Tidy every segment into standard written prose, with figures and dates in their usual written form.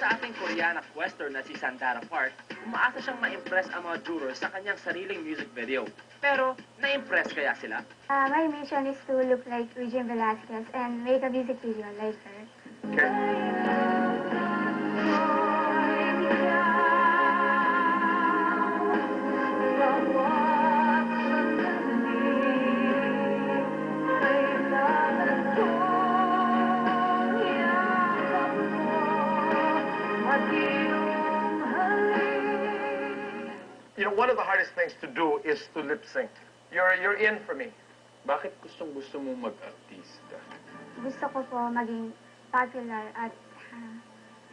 sa ating Koreana Quester na si Sandara Park, umaasa siyang ma-impress ang mga jurors sa kanyang sariling music video. Pero, na-impress kaya sila? My mission is to look like Regine Velasquez and make a music video like her. You know, one of the hardest things to do is to lip sync. You're in for me. Bakit gustong-gusto mo mag-artista? Gusto ko po maging popular at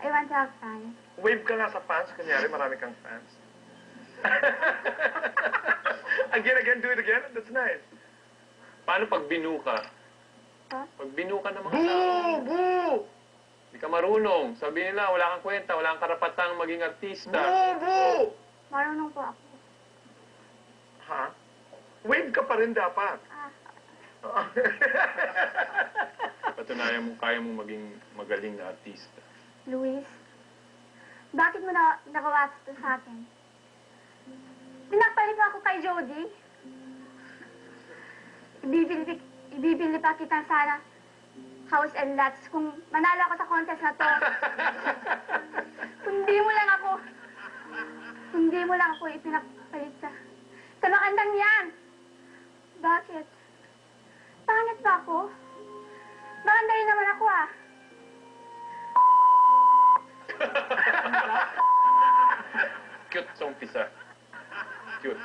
I want to have fun. Wave ka nga sa fans, kunyari marami kang fans. Again, do it again. That's nice. Paano pag binu ka? Huh? Pag binu ka ng mga Boo! tao, Boo! hindi ka marunong. Sabihin nila, wala kang kwenta, wala kang karapatang maging artista. Boo! Boo! Marunong po ako. Ha? Wave ka pa rin dapat. Patunayan mo, kaya mo maging magaling na artista. Luis, bakit mo nagawa ito sa akin? Pinagpalit mo ako kay Jody. Ibibili pa kita sana house and lots kung manalo ako sa contest na to. Kung di mo lang ako ipinagpalit sa makandang yan. Bakit? Pangit ba ako? Maganda rin naman ako Cute sa umpisa. Cute.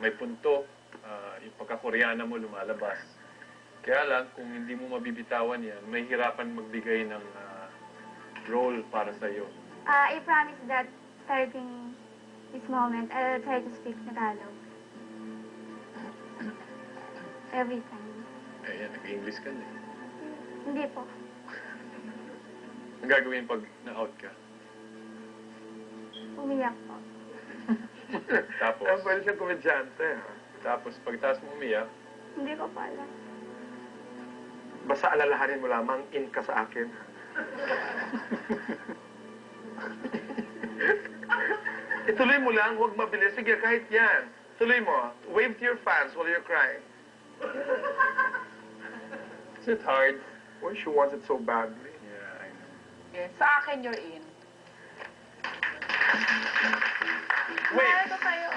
May punto. Yung pagka-Koreana mo lumalabas. Kaya lang, kung hindi mo mabibitawan yan, may hirapan magbigay ng role para sa iyo. I promise that starting this moment, I'll try to speak Tagalog. Every time. Ayan, nag-English ka na. Hindi po. Ang gagawin pag na-out ka? Umiyak po. Tapos? Ang pwede siyang komedyante. Tapos, pagtaas mo umiyak, Hindi ko pa alam. Basta alalahanin mo lamang, in ka sa akin. Ituloy mo lang, huwag mabilis. Sige, kahit yan. Tuloy mo. Wave to your fans while you're crying. is it hard? Well, she wants it so badly. Yeah, I know. Okay, sa akin, you're in. Wait. Mahal ko kayo.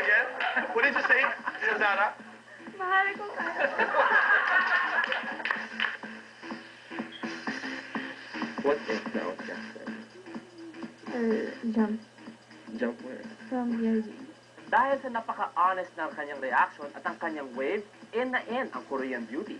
Again. What did you say, Sandara? Mahal ko kayo. What is the outcast then? Jump Jump where? from BRG. Dahil sa napaka-honest ng kanyang reaction at ang kanyang wave, in na in ang Korean beauty.